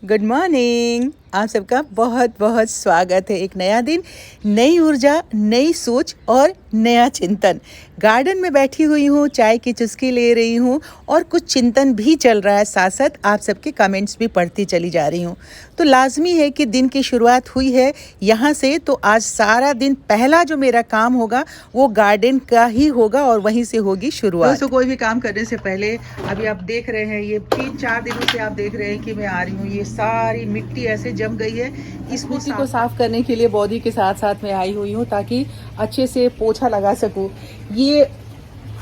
Good morning. आप सबका बहुत बहुत स्वागत है। एक नया दिन, नई ऊर्जा, नई सोच और नया चिंतन। गार्डन में बैठी हुई हूँ, चाय की चुस्की ले रही हूँ और कुछ चिंतन भी चल रहा है। साथ साथ आप सबके कमेंट्स भी पढ़ती चली जा रही हूँ। तो लाजमी है कि दिन की शुरुआत हुई है यहाँ से, तो आज सारा दिन पहला जो मेरा काम होगा वो गार्डन का ही होगा और वहीं से होगी शुरुआत। दोस्तों, कोई भी काम करने से पहले अभी आप देख रहे हैं, ये 3-4 दिनों से आप देख रहे हैं कि मैं आ रही हूँ। ये सारी मिट्टी ऐसे जम गई है, इस मिट्टी को साफ करने के लिए बॉडी के साथ साथ मैं आई हुई हूँ ताकि अच्छे से पोछा लगा सकूँ। ये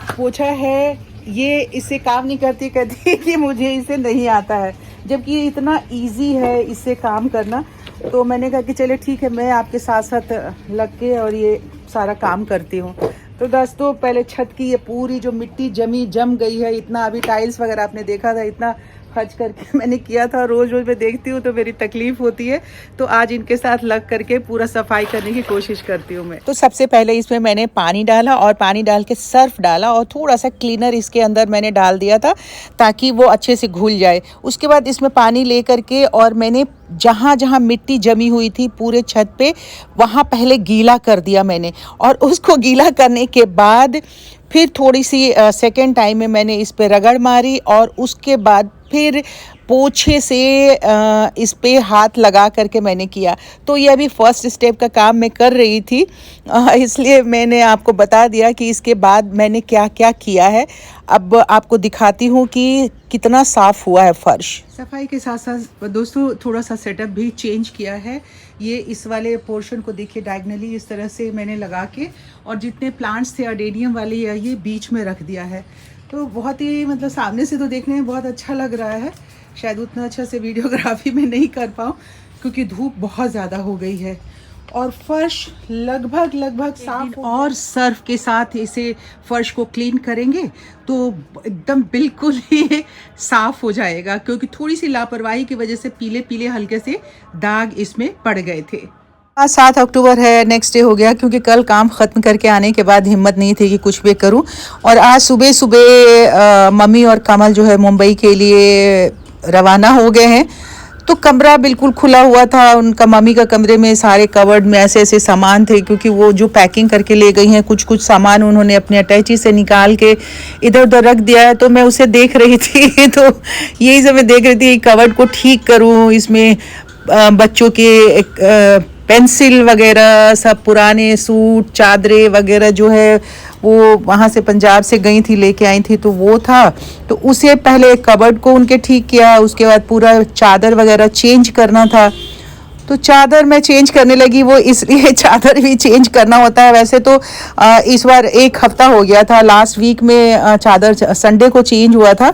पोछा है, ये इससे काम नहीं करती, कहती कि मुझे इसे नहीं आता है, जबकि ये इतना इजी है इससे काम करना। तो मैंने कहा कि चले ठीक है, मैं आपके साथ साथ लग के और ये सारा काम करती हूँ। तो दोस्तों, पहले छत की ये पूरी जो मिट्टी जम गई है, इतना अभी टाइल्स वगैरह आपने देखा था, इतना खर्च करके मैंने किया था। रोज़ मैं देखती हूँ तो मेरी तकलीफ़ होती है, तो आज इनके साथ लग करके पूरा सफाई करने की कोशिश करती हूँ मैं। तो सबसे पहले इसमें मैंने पानी डाला और पानी डाल के सर्फ डाला और थोड़ा सा क्लीनर इसके अंदर मैंने डाल दिया था ताकि वो अच्छे से घुल जाए। उसके बाद इसमें पानी ले करके और मैंने जहाँ जहाँ मिट्टी जमी हुई थी पूरे छत पे, वहाँ पहले गीला कर दिया मैंने। और उसको गीला करने के बाद फिर थोड़ी सी सेकेंड टाइम में मैंने इस पे रगड़ मारी और उसके बाद फिर पोछे से इस पे हाथ लगा करके मैंने किया। तो ये अभी फर्स्ट स्टेप का काम मैं कर रही थी, इसलिए मैंने आपको बता दिया कि इसके बाद मैंने क्या क्या किया है। अब आपको दिखाती हूँ कि कितना साफ़ हुआ है फर्श। सफाई के साथ साथ दोस्तों थोड़ा सा सेटअप भी चेंज किया है। ये इस वाले पोर्शन को देखिए, डायगनली इस तरह से मैंने लगा के, और जितने प्लांट्स थे अडेनियम वाले ये बीच में रख दिया है। तो बहुत ही मतलब सामने से तो देखने में बहुत अच्छा लग रहा है। शायद उतना अच्छा से वीडियोग्राफी में नहीं कर पाऊँ क्योंकि धूप बहुत ज़्यादा हो गई है। और फर्श लगभग साफ, और सर्फ के साथ इसे फर्श को क्लीन करेंगे तो एकदम बिल्कुल ही साफ हो जाएगा, क्योंकि थोड़ी सी लापरवाही की वजह से पीले पीले हल्के से दाग इसमें पड़ गए थे। आज 7 अक्टूबर है, नेक्स्ट डे हो गया, क्योंकि कल काम ख़त्म करके आने के बाद हिम्मत नहीं थी कि कुछ भी करूं। और आज सुबह सुबह मम्मी और कमल जो है मुंबई के लिए रवाना हो गए हैं। तो कमरा बिल्कुल खुला हुआ था उनका। मम्मी का कमरे में सारे कवर्ड में ऐसे ऐसे सामान थे, क्योंकि वो जो पैकिंग करके ले गई हैं कुछ कुछ सामान उन्होंने अपने अटैची से निकाल के इधर उधर रख दिया है। तो मैं उसे देख रही थी तो यही सब मैं देख रही थी, कवर्ड को ठीक करूं, इसमें बच्चों के पेंसिल वगैरह, सब पुराने सूट चादरें वगैरह जो है वो वहाँ से पंजाब से गई थी, लेके आई थी, तो वो था। तो उसे पहले कबर्ड को उनके ठीक किया, उसके बाद पूरा चादर वगैरह चेंज करना था। तो चादर मैं चेंज करने लगी, वो इसलिए चादर भी चेंज करना होता है। वैसे तो इस बार 1 हफ्ता हो गया था, लास्ट वीक में चादर संडे को चेंज हुआ था,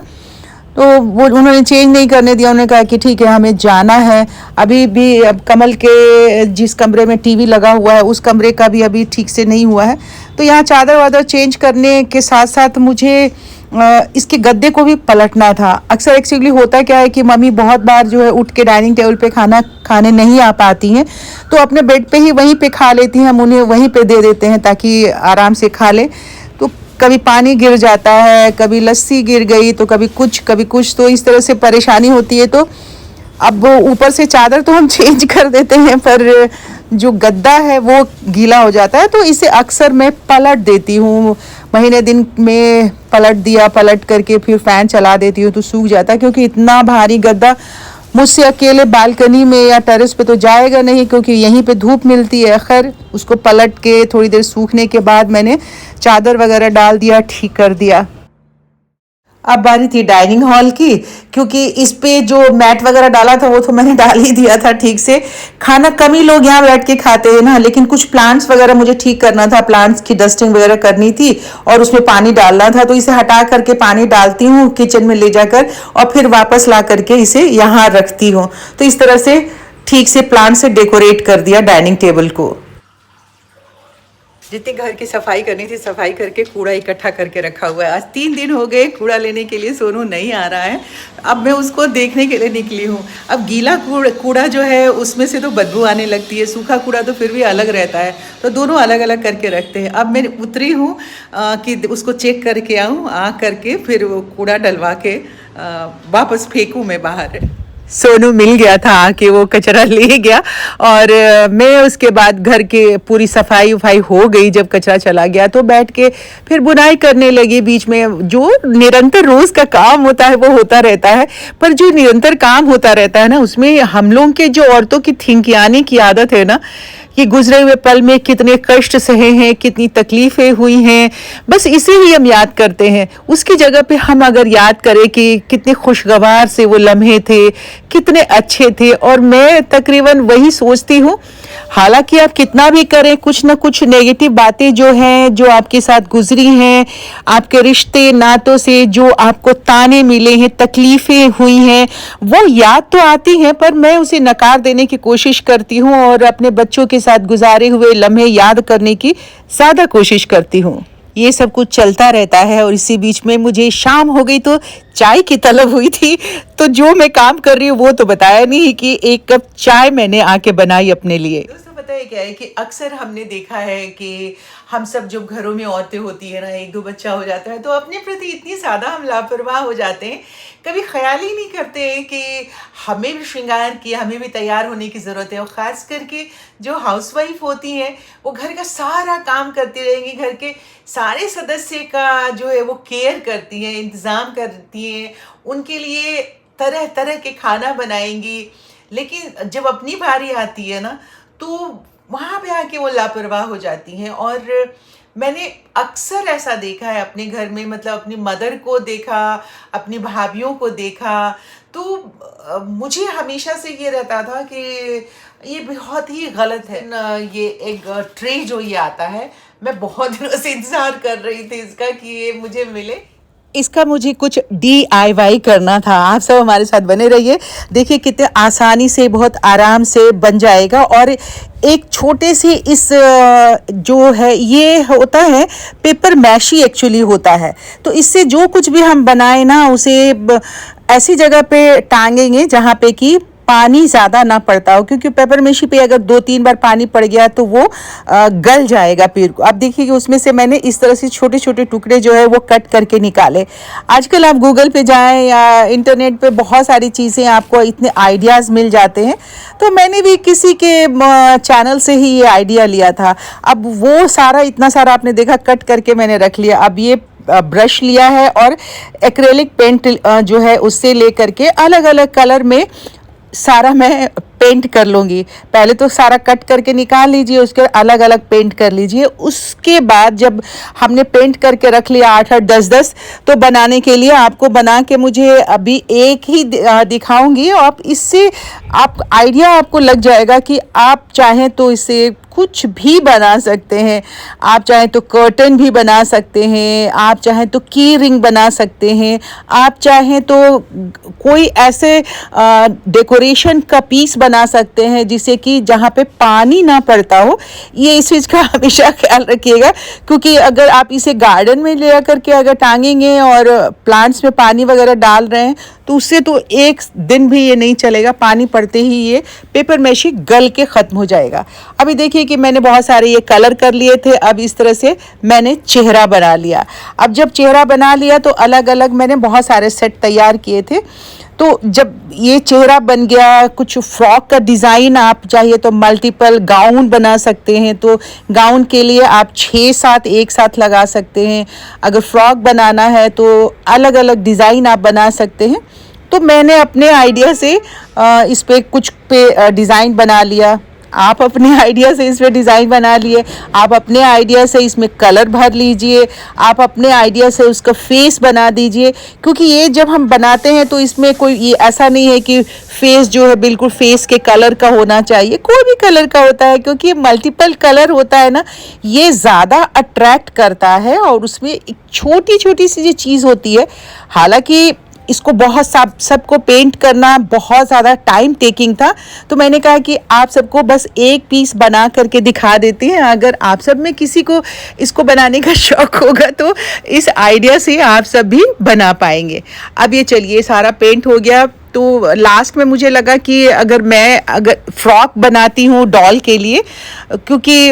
तो वो उन्होंने चेंज नहीं करने दिया। उन्होंने कहा कि ठीक है हमें जाना है। अभी भी अब कमल के जिस कमरे में टीवी लगा हुआ है उस कमरे का भी अभी ठीक से नहीं हुआ है। तो यहाँ चादर वादर चेंज करने के साथ साथ मुझे इसके गद्दे को भी पलटना था। अक्सर एक्चुअली होता क्या है कि मम्मी बहुत बार जो है उठ के डाइनिंग टेबल पे खाना खाने नहीं आ पाती हैं, तो अपने बेड पे ही वहीं पे खा लेती हैं। हम उन्हें वहीं पे दे देते हैं ताकि आराम से खा ले। तो कभी पानी गिर जाता है, कभी लस्सी गिर गई, तो कभी कुछ, तो इस तरह से परेशानी होती है। तो अब ऊपर से चादर तो हम चेंज कर देते हैं, पर जो गद्दा है वो गीला हो जाता है, तो इसे अक्सर मैं पलट देती हूँ। महीने दिन में पलट दिया, पलट करके फिर फ़ैन चला देती हूँ तो सूख जाता है, क्योंकि इतना भारी गद्दा मुझसे अकेले बालकनी में या टेरेस पे तो जाएगा नहीं, क्योंकि यहीं पे धूप मिलती है। खैर उसको पलट के थोड़ी देर सूखने के बाद मैंने चादर वगैरह डाल दिया, ठीक कर दिया। अब बारी थी डाइनिंग हॉल की, क्योंकि इस पे जो मैट वगैरह डाला था वो तो मैंने डाल ही दिया था ठीक से। खाना कम ही लोग यहाँ बैठ के खाते हैं ना, लेकिन कुछ प्लांट्स वगैरह मुझे ठीक करना था, प्लांट्स की डस्टिंग वगैरह करनी थी और उसमें पानी डालना था। तो इसे हटा करके पानी डालती हूँ किचन में ले जाकर और फिर वापस ला करके इसे यहाँ रखती हूँ। तो इस तरह से ठीक से प्लांट से डेकोरेट कर दिया डाइनिंग टेबल को। जितनी घर की सफाई करनी थी सफाई करके कूड़ा इकट्ठा करके रखा हुआ है। आज 3 दिन हो गए कूड़ा लेने के लिए सोनू नहीं आ रहा है। अब मैं उसको देखने के लिए निकली हूँ। अब गीला कूड़ा जो है उसमें से तो बदबू आने लगती है, सूखा कूड़ा तो फिर भी अलग रहता है, तो दोनों अलग अलग करके रखते हैं। अब मैं उतरी हूँ कि उसको चेक करके आऊँ, आ करके फिर वो कूड़ा डलवा के वापस फेंकूँ मैं बाहर। सोनू मिल गया था आके, वो कचरा ले गया और मैं उसके बाद घर के पूरी सफाई उफाई हो गई। जब कचरा चला गया तो बैठ के फिर बुनाई करने लगी। बीच में जो निरंतर रोज का काम होता है वो होता रहता है, पर जो निरंतर काम होता रहता है ना, उसमें हम लोगों के जो औरतों की थिंकियाने की आदत है ना, कि गुजरे हुए पल में कितने कष्ट सहे हैं, कितनी तकलीफें हुई हैं, बस इसे ही हम याद करते हैं। उसकी जगह पे हम अगर याद करें कि कितने खुशगवार से वो लम्हे थे, कितने अच्छे थे, और मैं तकरीबन वही सोचती हूँ। हालांकि आप कितना भी करें, कुछ ना कुछ नेगेटिव बातें जो हैं, जो आपके साथ गुजरी हैं, आपके रिश्ते नातों से जो आपको ताने मिले हैं, तकलीफें हुई हैं, वो याद तो आती हैं, पर मैं उसे नकार देने की कोशिश करती हूँ और अपने बच्चों के साथ गुजारे हुए लम्हे याद करने की ज़्यादा कोशिश करती हूँ। ये सब कुछ चलता रहता है और इसी बीच में मुझे शाम हो गई तो चाय की तलब हुई थी। तो जो मैं काम कर रही हूँ वो तो बताया नहीं कि एक कप चाय मैंने आके बनाई अपने लिए। दोस्तों, पता है क्या है कि अक्सर हमने देखा है कि हम सब जब घरों में औरतें होती है ना, एक दो बच्चा हो जाता है तो अपने प्रति इतनी ज़्यादा हम लापरवाह हो जाते हैं, कभी ख्याल ही नहीं करते हैं कि हमें भी श्रृंगार किया, हमें भी तैयार होने की ज़रूरत है। और ख़ास करके जो हाउसवाइफ होती हैं वो घर का सारा काम करती रहेंगी, घर के सारे सदस्य का जो है वो केयर करती हैं, इंतज़ाम करती हैं, उनके लिए तरह तरह के खाना बनाएंगी। लेकिन जब अपनी बारी आती है ना, तो वहाँ पे आके वो लापरवाह हो जाती हैं। और मैंने अक्सर ऐसा देखा है अपने घर में, मतलब अपनी मदर को देखा, अपनी भाभीयों को देखा, तो मुझे हमेशा से ये रहता था कि ये बहुत ही गलत है ना। ये एक ट्रे जो ये आता है, मैं बहुत दिनों से इंतज़ार कर रही थी इसका कि ये मुझे मिले। इसका मुझे कुछ DIY करना था। आप सब हमारे साथ बने रहिए, देखिए कितने आसानी से, बहुत आराम से बन जाएगा। और एक छोटे से इस जो है ये होता है पेपर मैशी एक्चुअली होता है, तो इससे जो कुछ भी हम बनाए ना उसे ऐसी जगह पे टांगेंगे जहाँ पे कि पानी ज़्यादा ना पड़ता हो, क्योंकि पेपर मेशी पे अगर 2-3 बार पानी पड़ गया तो वो गल जाएगा पेड़ को। अब देखिए कि उसमें से मैंने इस तरह से छोटे छोटे टुकड़े जो है वो कट करके निकाले। आजकल आप गूगल पे जाएं या इंटरनेट पे बहुत सारी चीज़ें आपको इतने आइडियाज़ मिल जाते हैं, तो मैंने भी किसी के चैनल से ही ये आइडिया लिया था। अब वो सारा इतना सारा आपने देखा कट करके मैंने रख लिया। अब ये ब्रश लिया है और एक्रेलिक पेंट जो है उससे ले करके अलग अलग कलर में सारा मैं पेंट कर लूँगी। पहले तो सारा कट करके निकाल लीजिए, उसके अलग अलग पेंट कर लीजिए। उसके बाद जब हमने पेंट करके रख लिया 8-8 10-10, तो बनाने के लिए आपको बना के मुझे अभी एक ही दिखाऊंगी। और आप इससे आप आइडिया आपको लग जाएगा कि आप चाहें तो इससे कुछ भी बना सकते हैं। आप चाहें तो कर्टन भी बना सकते हैं, आप चाहें तो की रिंग बना सकते हैं, आप चाहें तो कोई ऐसे डेकोरेशन का पीस बना सकते हैं जिससे कि जहाँ पे पानी ना पड़ता हो। ये इस चीज़ का हमेशा ख्याल रखिएगा, क्योंकि अगर आप इसे गार्डन में ले करके अगर टांगेंगे और प्लांट्स में पानी वगैरह डाल रहे हैं तो उससे तो एक दिन भी ये नहीं चलेगा, पानी पड़ते ही ये पेपर मैशी गल के ख़त्म हो जाएगा। अभी देखिए कि मैंने बहुत सारे ये कलर कर लिए थे। अब इस तरह से मैंने चेहरा बना लिया। अब जब चेहरा बना लिया तो अलग अलग मैंने बहुत सारे सेट तैयार किए थे। तो जब ये चेहरा बन गया, कुछ फ्रॉक का डिज़ाइन आप चाहिए तो मल्टीपल गाउन बना सकते हैं, तो गाउन के लिए आप 6-7 एक साथ लगा सकते हैं। अगर फ्रॉक बनाना है तो अलग अलग डिज़ाइन आप बना सकते हैं। तो मैंने अपने आइडिया से इस पे कुछ पे डिज़ाइन बना लिया, आप अपने आइडिया से इसमें डिज़ाइन बना लिए, आप अपने आइडिया से इसमें कलर भर लीजिए, आप अपने आइडिया से उसका फेस बना दीजिए। क्योंकि ये जब हम बनाते हैं तो इसमें कोई ये ऐसा नहीं है कि फेस जो है बिल्कुल फेस के कलर का होना चाहिए, कोई भी कलर का होता है, क्योंकि ये मल्टीपल कलर होता है ना, ये ज़्यादा अट्रैक्ट करता है। और उसमें एक छोटी छोटी सी जो चीज़ होती है, हालांकि इसको बहुत सबको पेंट करना बहुत ज़्यादा टाइम टेकिंग था, तो मैंने कहा कि आप सबको बस एक पीस बना करके दिखा देते हैं। अगर आप सब में किसी को इसको बनाने का शौक़ होगा तो इस आइडिया से आप सब भी बना पाएंगे। अब ये चलिए सारा पेंट हो गया, तो लास्ट में मुझे लगा कि अगर फ्रॉक बनाती हूँ डॉल के लिए, क्योंकि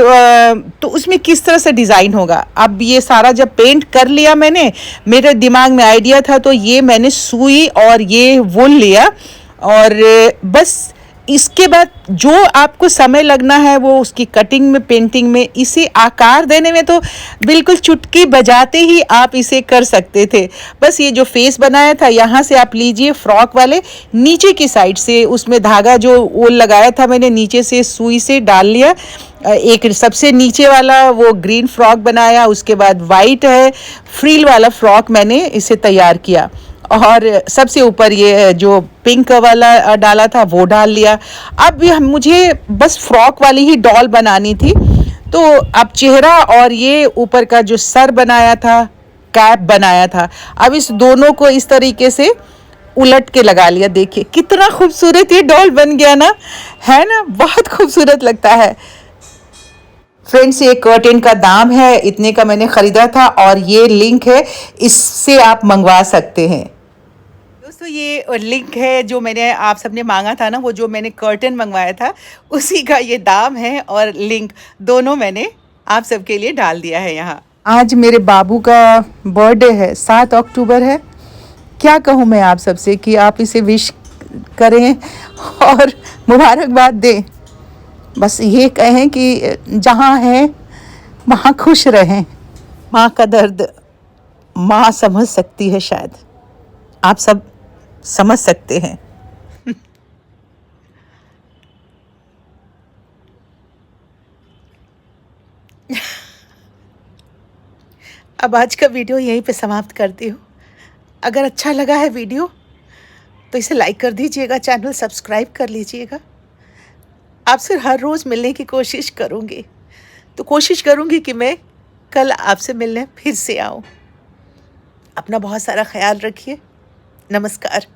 तो उसमें किस तरह से डिज़ाइन होगा। अब ये सारा जब पेंट कर लिया मैंने, मेरे दिमाग में आइडिया था, तो ये मैंने सुई और ये वूल लिया और बस इसके बाद जो आपको समय लगना है वो उसकी कटिंग में, पेंटिंग में, इसे आकार देने में तो बिल्कुल चुटकी बजाते ही आप इसे कर सकते थे। बस ये जो फेस बनाया था यहाँ से आप लीजिए फ्रॉक वाले, नीचे की साइड से उसमें धागा जो वो लगाया था मैंने नीचे से सुई से डाल लिया। एक सबसे नीचे वाला वो ग्रीन फ्रॉक बनाया, उसके बाद वाइट है फ्रिल वाला फ्रॉक मैंने इसे तैयार किया, और सबसे ऊपर ये जो पिंक वाला डाला था वो डाल लिया। अब मुझे बस फ्रॉक वाली ही डॉल बनानी थी, तो अब चेहरा और ये ऊपर का जो सर बनाया था, कैप बनाया था, अब इस दोनों को इस तरीके से उलट के लगा लिया। देखिए कितना खूबसूरत ये डॉल बन गया ना, है ना, बहुत खूबसूरत लगता है। फ्रेंड्स, ये कर्टेन का दाम है, इतने का मैंने ख़रीदा था, और ये लिंक है, इससे आप मंगवा सकते हैं। दोस्तों ये लिंक है जो मैंने आप सबने मांगा था ना, वो जो मैंने कर्टन मंगवाया था उसी का ये दाम है, और लिंक दोनों मैंने आप सबके लिए डाल दिया है यहाँ। आज मेरे बाबू का बर्थडे है, 7 अक्टूबर है। क्या कहूँ मैं आप सबसे कि आप इसे विश करें और मुबारकबाद दें। बस ये कहें कि जहाँ हैं वहाँ खुश रहें। माँ का दर्द माँ समझ सकती है, शायद आप सब समझ सकते हैं। अब आज का वीडियो यहीं पे समाप्त करती हूँ। अगर अच्छा लगा है वीडियो तो इसे लाइक कर दीजिएगा, चैनल सब्सक्राइब कर लीजिएगा। आपसे हर रोज़ मिलने की कोशिश करूँगी, तो कोशिश करूँगी कि मैं कल आपसे मिलने फिर से आऊँ। अपना बहुत सारा ख्याल रखिए। नमस्कार।